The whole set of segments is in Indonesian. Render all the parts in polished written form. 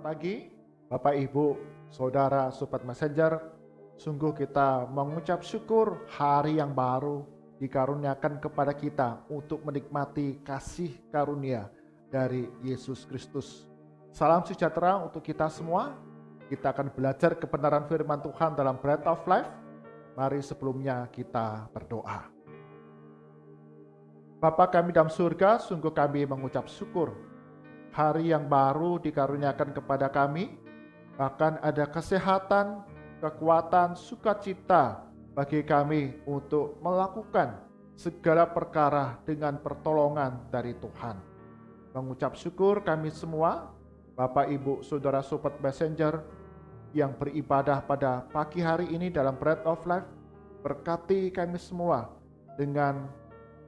pagi, Bapak Ibu, Saudara, Sobat Messenger. Sungguh kita mengucap syukur hari yang baru dikaruniakan kepada kita untuk menikmati kasih karunia dari Yesus Kristus. Salam sejahtera untuk kita semua. Kita akan belajar kebenaran firman Tuhan dalam Bread of Life. Mari sebelumnya kita berdoa. Bapa kami dalam surga, sungguh kami mengucap syukur. Hari yang baru dikaruniakan kepada kami, bahkan ada kesehatan, kekuatan, sukacita bagi kami untuk melakukan segala perkara dengan pertolongan dari Tuhan. Mengucap syukur kami semua, Bapak, Ibu, Saudara, Sobat Messenger yang beribadah pada pagi hari ini dalam Bread of Life, berkati kami semua dengan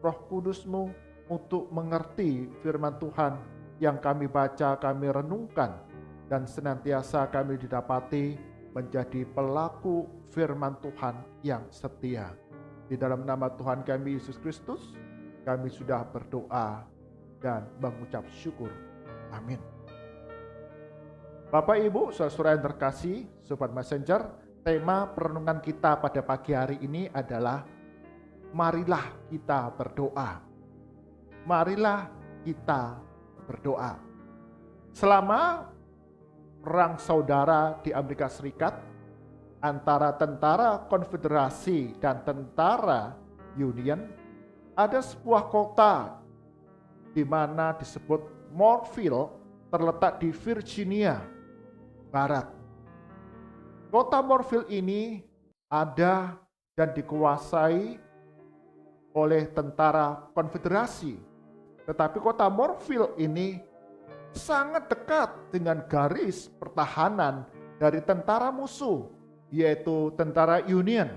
Roh Kudus-Mu untuk mengerti firman Tuhan yang kami baca, kami renungkan, dan senantiasa kami didapati menjadi pelaku firman Tuhan yang setia. Di dalam nama Tuhan kami Yesus Kristus, kami sudah berdoa dan mengucap syukur. Amin. Bapak, Ibu, saudara yang terkasih, Sobat Messenger, tema perenungan kita pada pagi hari ini adalah marilah kita berdoa. Marilah kita berdoa. Selama perang saudara di Amerika Serikat antara tentara Konfederasi dan tentara Union, ada sebuah kota di mana disebut Mooresville, terletak di Virginia Barat. Kota Mooresville ini ada dan dikuasai oleh tentara Konfederasi. Tetapi kota Mooresville ini sangat dekat dengan garis pertahanan dari tentara musuh, yaitu tentara Union.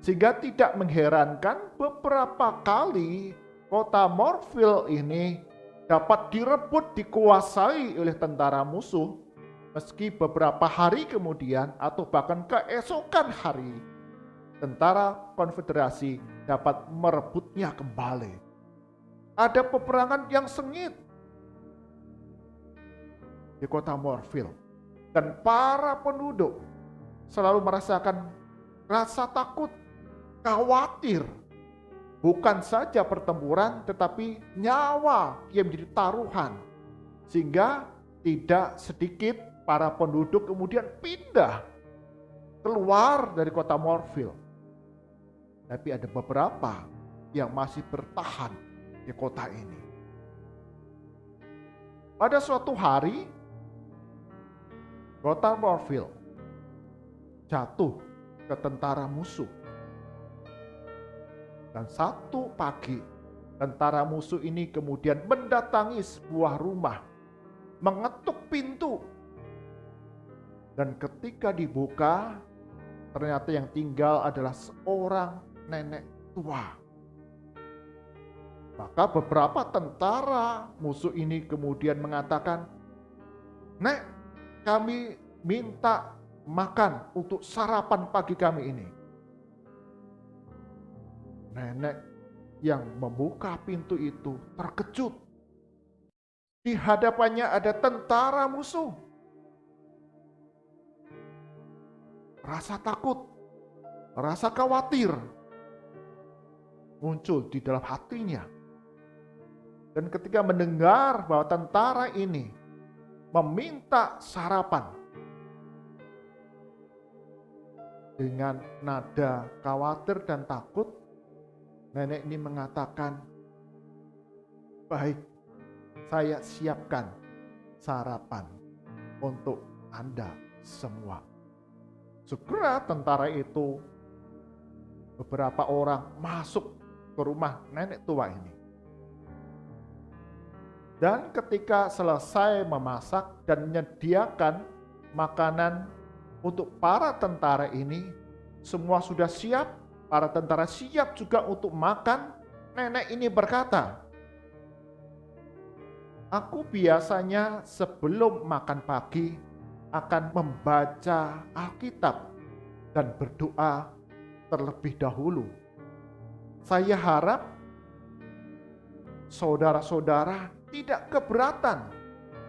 Sehingga tidak mengherankan beberapa kali kota Mooresville ini dapat direbut, dikuasai oleh tentara musuh, meski beberapa hari kemudian atau bahkan keesokan hari, tentara Konfederasi dapat merebutnya kembali. Ada peperangan yang sengit di kota Mooresville, dan para penduduk selalu merasakan rasa takut, khawatir. Bukan saja pertempuran, tetapi nyawa yang menjadi taruhan. Sehingga tidak sedikit para penduduk kemudian pindah keluar dari kota Mooresville. Tapi ada beberapa yang masih bertahan di kota ini. Pada suatu hari, kota Mooresville jatuh ke tentara musuh. Dan satu pagi, tentara musuh ini kemudian mendatangi sebuah rumah, mengetuk pintu. Dan ketika dibuka, ternyata yang tinggal adalah seorang nenek tua. Maka beberapa tentara musuh ini kemudian mengatakan, "Nek, kami minta makan untuk sarapan pagi kami ini." Nenek yang membuka pintu itu terkejut. Di hadapannya ada tentara musuh. Rasa takut, rasa khawatir muncul di dalam hatinya. Dan ketika mendengar bahwa tentara ini meminta sarapan, dengan nada khawatir dan takut, nenek ini mengatakan, "Baik, saya siapkan sarapan untuk Anda semua." Segera tentara itu, beberapa orang masuk ke rumah nenek tua ini. Dan ketika selesai memasak dan menyediakan makanan untuk para tentara ini, semua sudah siap, para tentara siap juga untuk makan. Nenek ini berkata, "Aku biasanya sebelum makan pagi akan membaca Alkitab dan berdoa terlebih dahulu. Saya harap saudara-saudara tidak keberatan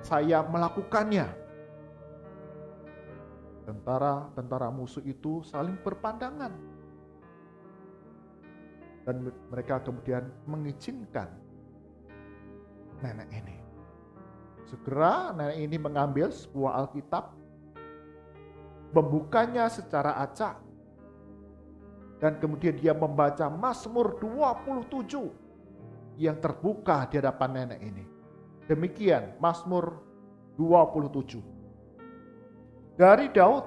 saya melakukannya. Tentara-tentara musuh itu saling berpandangan. Dan mereka kemudian mengizinkan nenek ini. Segera nenek ini mengambil sebuah Alkitab, membukanya secara acak, dan kemudian dia membaca Mazmur 27 yang terbuka di hadapan nenek ini. Demikian Mazmur 27. Dari Daud,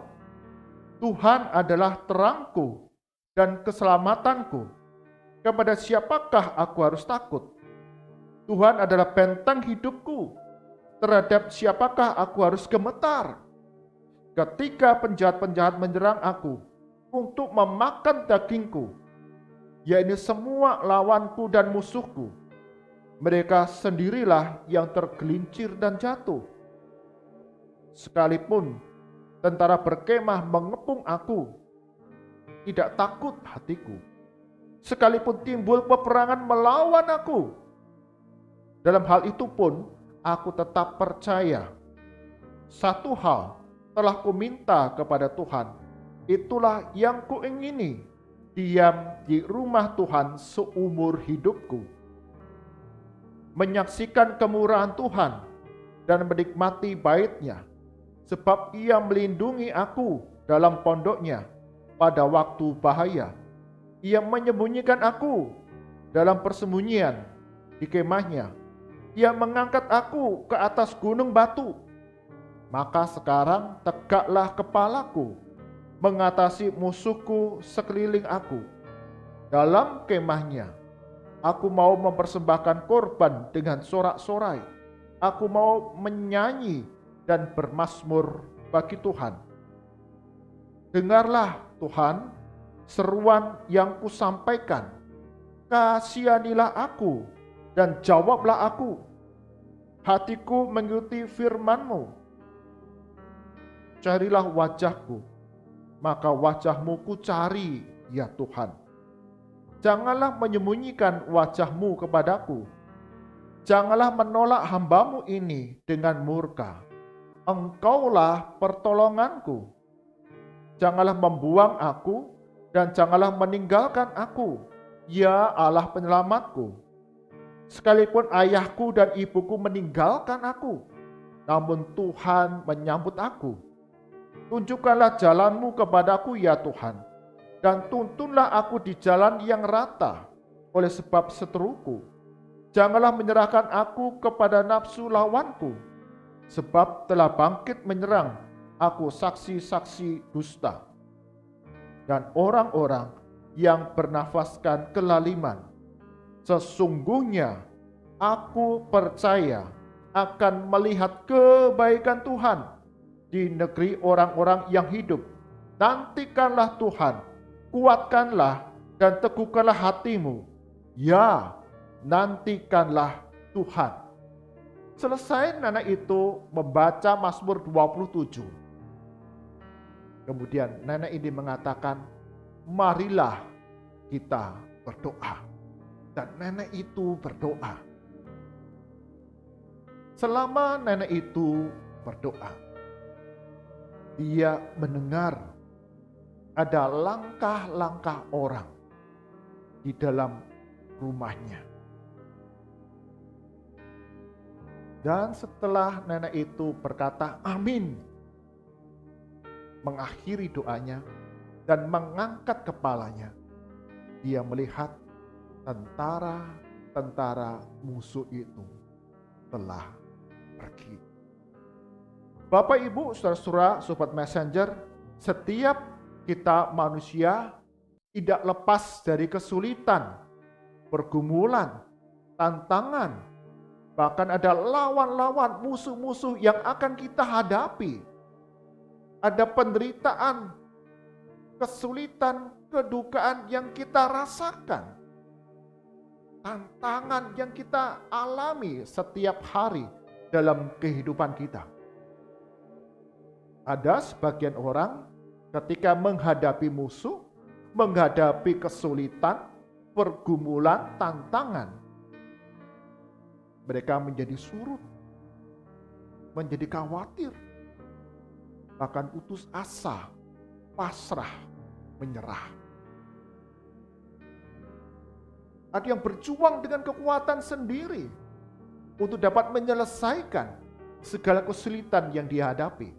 Tuhan adalah terangku dan keselamatanku. Kepada siapakah aku harus takut? Tuhan adalah benteng hidupku. Terhadap siapakah aku harus gemetar? Ketika penjahat-penjahat menyerang aku untuk memakan dagingku, yaitu semua lawanku dan musuhku, mereka sendirilah yang tergelincir dan jatuh. Sekalipun tentara berkemah mengepung aku, tidak takut hatiku. Sekalipun timbul peperangan melawan aku, dalam hal itu pun aku tetap percaya. Satu hal telah kuminta kepada Tuhan, itulah yang kuingini, diam di rumah Tuhan seumur hidupku, menyaksikan kemurahan Tuhan dan menikmati bait-Nya, sebab Ia melindungi aku dalam pondok-Nya pada waktu bahaya. Ia menyembunyikan aku dalam persembunyian di kemah-Nya. Ia mengangkat aku ke atas gunung batu. Maka sekarang tegaklah kepalaku mengatasi musuhku sekeliling aku. Dalam kemah-Nya aku mau mempersembahkan korban dengan sorak-sorai. Aku mau menyanyi dan bermazmur bagi Tuhan. Dengarlah Tuhan seruan yang kusampaikan. Kasihanilah aku dan jawablah aku. Hatiku mengikuti firman-Mu. Carilah wajah-Ku, maka wajah-Mu ku cari, ya Tuhan. Janganlah menyembunyikan wajah-Mu kepadaku. Janganlah menolak hamba-Mu ini dengan murka. Engkaulah pertolonganku. Janganlah membuang aku dan janganlah meninggalkan aku, ya Allah penyelamatku. Sekalipun ayahku dan ibuku meninggalkan aku, namun Tuhan menyambut aku. Tunjukkanlah jalan-Mu kepadaku, ya Tuhan, dan tuntunlah aku di jalan yang rata oleh sebab seteruku. Janganlah menyerahkan aku kepada nafsu lawanku, sebab telah bangkit menyerang aku saksi-saksi dusta dan orang-orang yang bernafaskan kelaliman. Sesungguhnya aku percaya akan melihat kebaikan Tuhan di negeri orang-orang yang hidup. Nantikanlah Tuhan, kuatkanlah dan teguhkanlah hatimu. Ya, nantikanlah Tuhan. Selesai nenek itu membaca Mazmur 27. Kemudian nenek ini mengatakan, marilah kita berdoa. Dan nenek itu berdoa. Selama nenek itu berdoa, dia mendengar ada langkah-langkah orang di dalam rumahnya. Dan setelah nenek itu berkata amin, mengakhiri doanya dan mengangkat kepalanya, dia melihat tentara-tentara musuh itu telah pergi. Bapak, Ibu, saudara-saudara, sobat messenger, setiap kita manusia tidak lepas dari kesulitan, pergumulan, tantangan, bahkan ada lawan-lawan, musuh-musuh yang akan kita hadapi. Ada penderitaan, kesulitan, kedukaan yang kita rasakan. Tantangan yang kita alami setiap hari dalam kehidupan kita. Ada sebagian orang ketika menghadapi musuh, menghadapi kesulitan, pergumulan, tantangan, mereka menjadi surut, menjadi khawatir. bahkan putus asa, pasrah, menyerah. Ada yang berjuang dengan kekuatan sendiri untuk dapat menyelesaikan segala kesulitan yang dihadapi.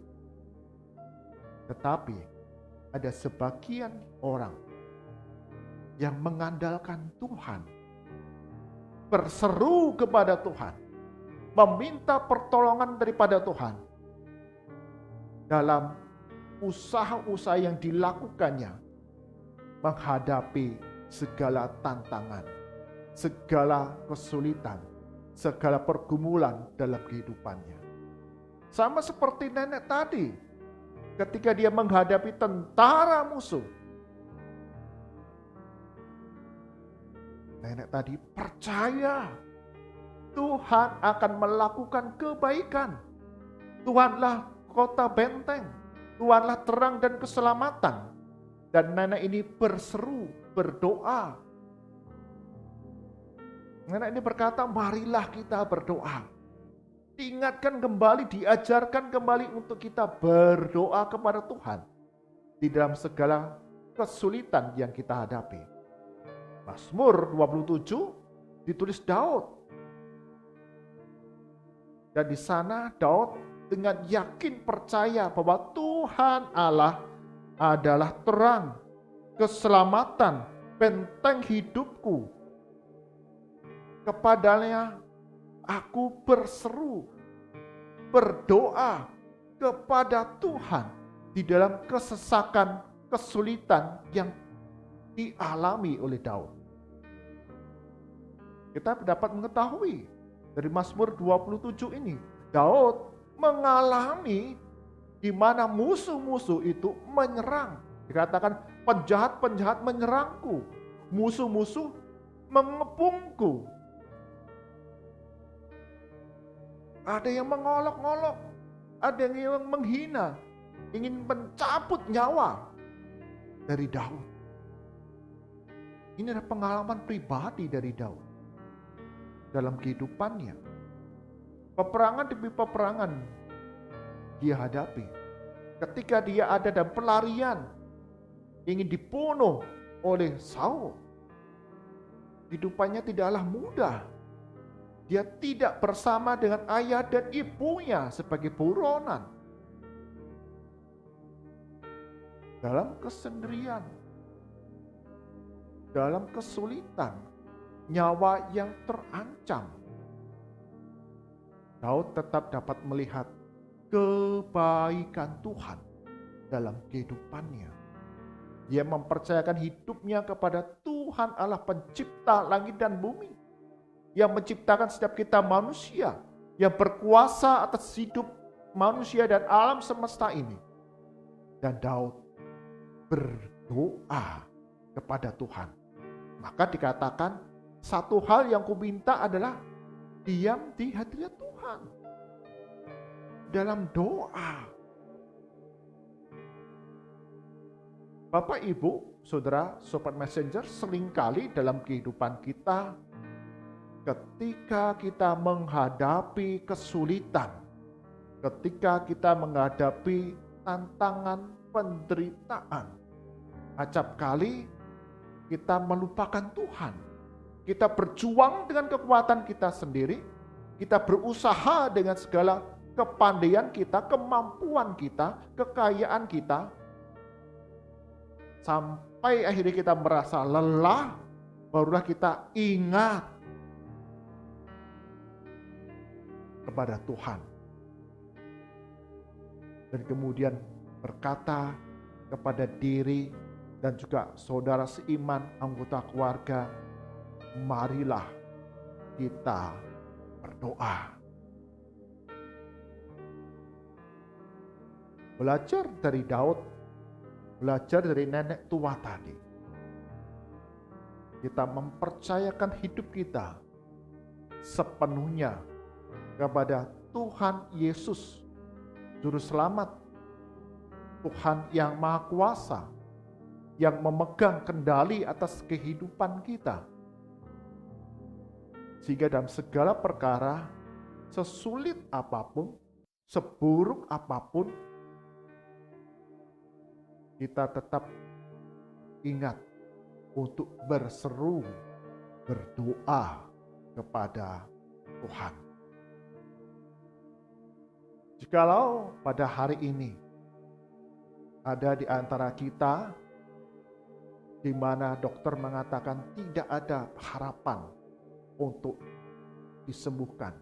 Tetapi ada sebagian orang yang mengandalkan Tuhan, berseru kepada Tuhan, meminta pertolongan daripada Tuhan dalam usaha-usaha yang dilakukannya menghadapi segala tantangan, segala kesulitan, segala pergumulan dalam kehidupannya. Sama seperti nenek tadi, ketika dia menghadapi tentara musuh, nenek tadi percaya Tuhan akan melakukan kebaikan. Tuhanlah kota benteng, Tuhanlah terang dan keselamatan. Dan nenek ini berseru, berdoa. Nenek ini berkata, marilah kita berdoa. Diingatkan kembali, diajarkan kembali untuk kita berdoa kepada Tuhan di dalam segala kesulitan yang kita hadapi. Mazmur 27 ditulis Daud. Dan di sana Daud dengan yakin percaya bahwa Tuhan Allah adalah terang, keselamatan, benteng hidupku. Kepadanya aku berseru, berdoa kepada Tuhan di dalam kesesakan, kesulitan yang dialami oleh Daud. Kita dapat mengetahui dari Mazmur 27 ini, Daud mengalami di mana musuh-musuh itu menyerang. Dikatakan penjahat-penjahat menyerangku, musuh-musuh mengepungku. Ada yang mengolok-olok, ada yang menghina, ingin mencabut nyawa dari Daud. Ini adalah pengalaman pribadi dari Daud dalam kehidupannya. Peperangan demi peperangan dia hadapi. Ketika dia ada dalam pelarian, ingin dibunuh oleh Saul, hidupannya tidaklah mudah. Dia tidak bersama dengan ayah dan ibunya sebagai buronan. Dalam kesendirian, dalam kesulitan, nyawa yang terancam, Daud tetap dapat melihat kebaikan Tuhan dalam kehidupannya. Dia mempercayakan hidupnya kepada Tuhan Allah pencipta langit dan bumi, yang menciptakan setiap kita manusia, yang berkuasa atas hidup manusia dan alam semesta ini. Dan Daud berdoa kepada Tuhan. Maka dikatakan, satu hal yang kuminta adalah diam di hadirat Tuhan. Dalam doa. Bapak, Ibu, Saudara, Sobat Messenger, seringkali dalam kehidupan kita, ketika kita menghadapi kesulitan, ketika kita menghadapi tantangan penderitaan, acap kali kita melupakan Tuhan. Kita berjuang dengan kekuatan kita sendiri, kita berusaha dengan segala kepandaian kita, kemampuan kita, kekayaan kita, sampai akhirnya kita merasa lelah, barulah kita ingat kepada Tuhan. Dan kemudian berkata kepada diri dan juga saudara seiman, anggota keluarga, marilah kita berdoa. Belajar dari Daud, belajar dari nenek tua tadi. Kita mempercayakan hidup kita sepenuhnya kepada Tuhan Yesus, Juru Selamat, Tuhan yang Maha Kuasa, yang memegang kendali atas kehidupan kita. Sehingga dalam segala perkara, sesulit apapun, seburuk apapun, kita tetap ingat untuk berseru, berdoa kepada Tuhan. Jikalau pada hari ini ada di antara kita di mana dokter mengatakan tidak ada harapan untuk disembuhkan.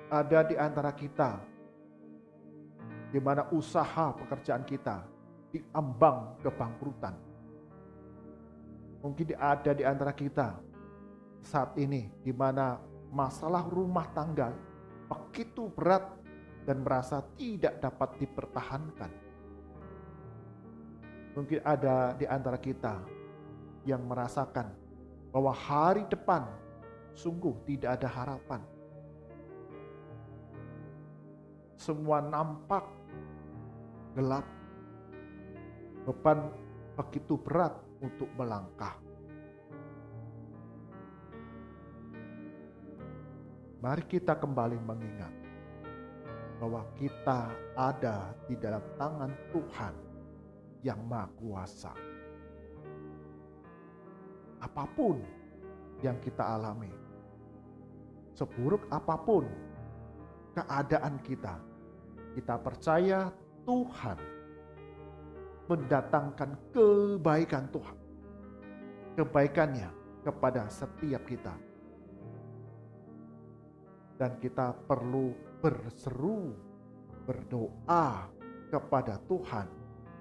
Ada di antara kita di mana usaha pekerjaan kita diambang kebangkrutan. Mungkin ada di antara kita saat ini di mana masalah rumah tangga begitu berat dan merasa tidak dapat dipertahankan. Mungkin ada di antara kita yang merasakan bahwa hari depan sungguh tidak ada harapan. Semua nampak gelap, beban begitu berat untuk melangkah. Mari kita kembali mengingat bahwa kita ada di dalam tangan Tuhan yang Maha Kuasa. Apapun yang kita alami, seburuk apapun keadaan kita percaya Tuhan mendatangkan kebaikan Tuhan, kebaikannya kepada setiap kita. Dan kita perlu berseru, berdoa kepada Tuhan,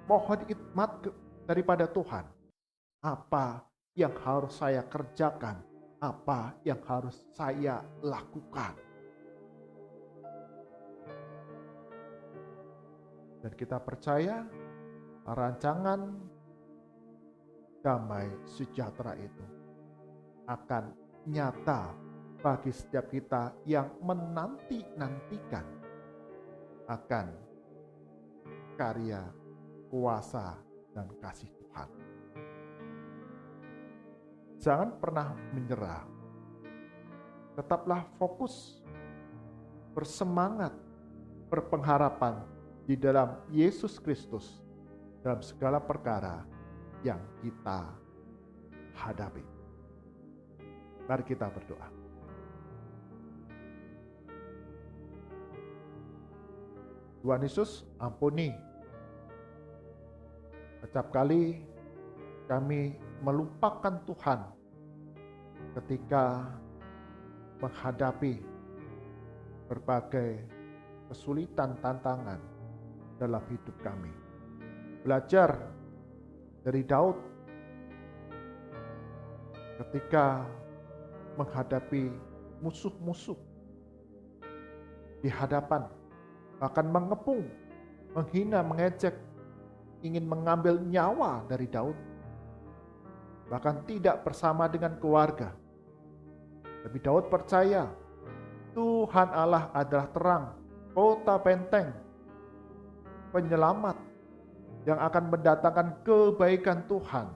mohon hikmat daripada Tuhan. Apa yang harus saya kerjakan? Apa yang harus saya lakukan? Dan kita percaya rancangan damai sejahtera itu akan nyata bagi setiap kita yang menanti-nantikan akan karya, kuasa, dan kasih Tuhan. Jangan pernah menyerah. Tetaplah fokus, bersemangat, berpengharapan di dalam Yesus Kristus dalam segala perkara yang kita hadapi. Mari kita berdoa. Tuhan Yesus, ampuni setiap kali kami melupakan Tuhan ketika menghadapi berbagai kesulitan, tantangan dalam hidup kami. Belajar dari Daud ketika menghadapi musuh-musuh di hadapan, bahkan mengepung, menghina, mengejek, ingin mengambil nyawa dari Daud. Bahkan tidak bersama dengan keluarga. Tapi Daud percaya Tuhan Allah adalah terang, kota benteng, penyelamat yang akan mendatangkan kebaikan Tuhan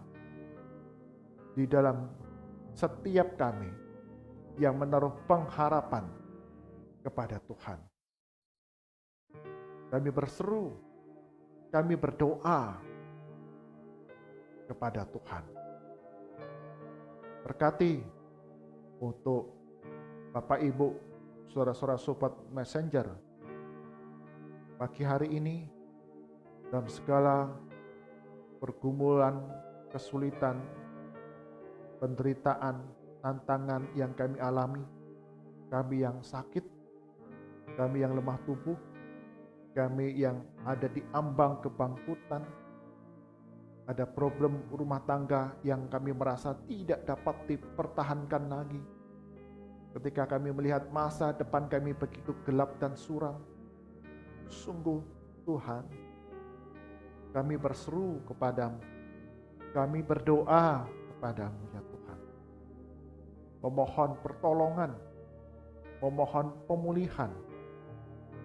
di dalam setiap kami yang menaruh pengharapan kepada Tuhan. Kami berseru, kami berdoa kepada Tuhan. Berkati untuk Bapak Ibu, saudara-saudara sobat messenger, pagi hari ini dalam segala pergumulan, kesulitan, penderitaan, tantangan yang kami alami, kami yang sakit, kami yang lemah tubuh, kami yang ada di ambang kebangkrutan, ada problem rumah tangga yang kami merasa tidak dapat dipertahankan lagi. Ketika kami melihat masa depan kami begitu gelap dan suram, sungguh Tuhan, kami berseru kepadamu, kami berdoa kepadamu ya Tuhan, memohon pertolongan, memohon pemulihan,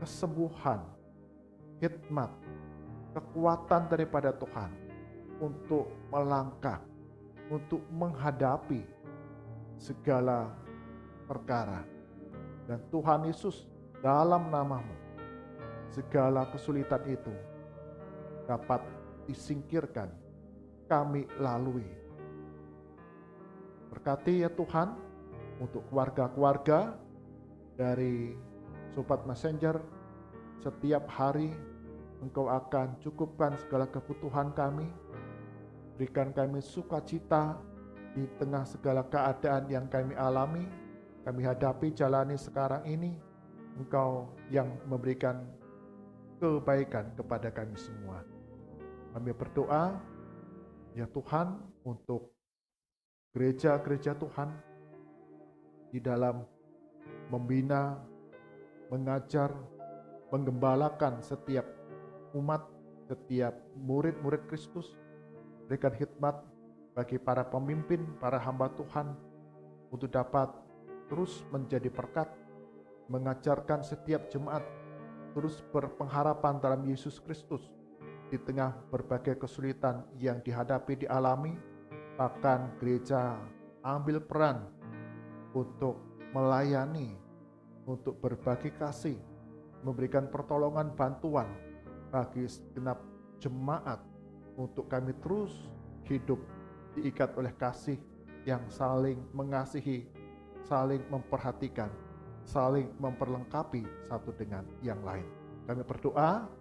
kesembuhan, hikmat, kekuatan daripada Tuhan untuk melangkah, untuk menghadapi segala perkara. Dan Tuhan Yesus, dalam nama-Mu, segala kesulitan itu dapat disingkirkan, kami lalui. Berkati ya Tuhan untuk keluarga-keluarga dari Sobat Messenger. Setiap hari Engkau akan cukupkan segala kebutuhan kami. Berikan kami sukacita di tengah segala keadaan yang kami alami, kami hadapi, jalani sekarang ini. Engkau yang memberikan kebaikan kepada kami semua. Kami berdoa, ya Tuhan, untuk gereja-gereja Tuhan di dalam membina, mengajar, menggembalakan setiap umat, setiap murid-murid Kristus. Berikan hikmat bagi para pemimpin, para hamba Tuhan untuk dapat terus menjadi berkat, mengajarkan setiap jemaat terus berpengharapan dalam Yesus Kristus di tengah berbagai kesulitan yang dihadapi, dialami. Bahkan gereja ambil peran untuk melayani, untuk berbagi kasih, memberikan pertolongan bantuan bagi segenap jemaat, untuk kami terus hidup diikat oleh kasih yang saling mengasihi, saling memperhatikan, saling memperlengkapi satu dengan yang lain. Kami berdoa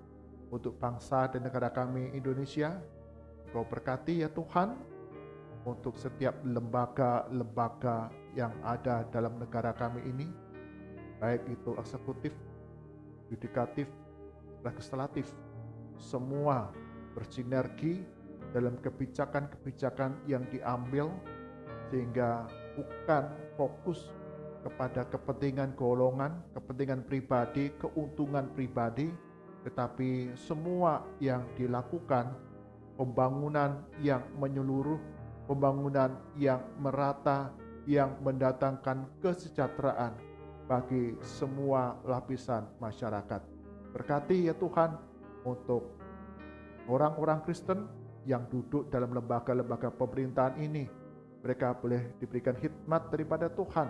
untuk bangsa dan negara kami Indonesia. Engkau berkati ya Tuhan untuk setiap lembaga-lembaga yang ada dalam negara kami ini, baik itu eksekutif, yudikatif, legislatif, semua bersinergi dalam kebijakan-kebijakan yang diambil, sehingga bukan fokus kepada kepentingan golongan, kepentingan pribadi, keuntungan pribadi, tetapi semua yang dilakukan pembangunan yang menyeluruh, pembangunan yang merata, yang mendatangkan kesejahteraan bagi semua lapisan masyarakat. Berkati ya Tuhan untuk orang-orang Kristen yang duduk dalam lembaga-lembaga pemerintahan ini. Mereka boleh diberikan hikmat daripada Tuhan,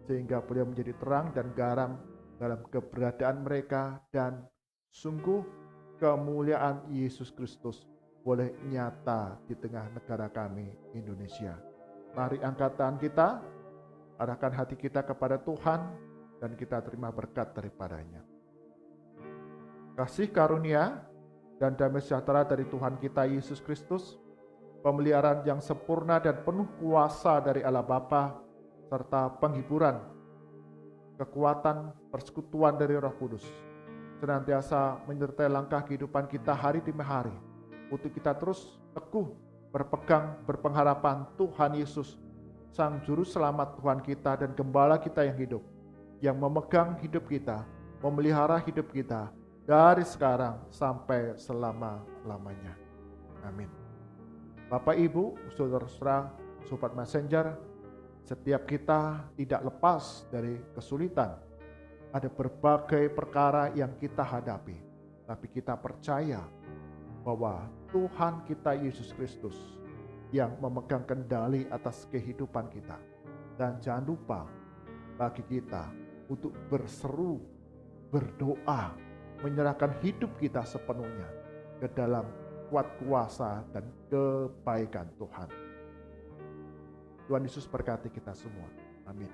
sehingga boleh menjadi terang dan garam dalam keberadaan mereka, dan sungguh kemuliaan Yesus Kristus boleh nyata di tengah negara kami Indonesia. Mari angkat tangan kita, arahkan hati kita kepada Tuhan, dan kita terima berkat daripadanya. Kasih karunia dan damai sejahtera dari Tuhan kita Yesus Kristus, pemeliharaan yang sempurna dan penuh kuasa dari Allah Bapa, serta penghiburan, kekuatan, persekutuan dari Roh Kudus, senantiasa menyertai langkah kehidupan kita hari demi hari, untuk kita terus teguh berpegang, berpengharapan Tuhan Yesus, Sang Juru Selamat Tuhan kita dan Gembala kita yang hidup, yang memegang hidup kita, memelihara hidup kita, dari sekarang sampai selama-lamanya. Amin. Bapak, Ibu, saudara-saudara, Sobat Messenger, setiap kita tidak lepas dari kesulitan. Ada berbagai perkara yang kita hadapi, tapi kita percaya bahwa Tuhan kita Yesus Kristus yang memegang kendali atas kehidupan kita. Dan jangan lupa bagi kita untuk berseru, berdoa, menyerahkan hidup kita sepenuhnya ke dalam kuat kuasa dan kebaikan Tuhan. Tuhan Yesus berkati kita semua. Amin.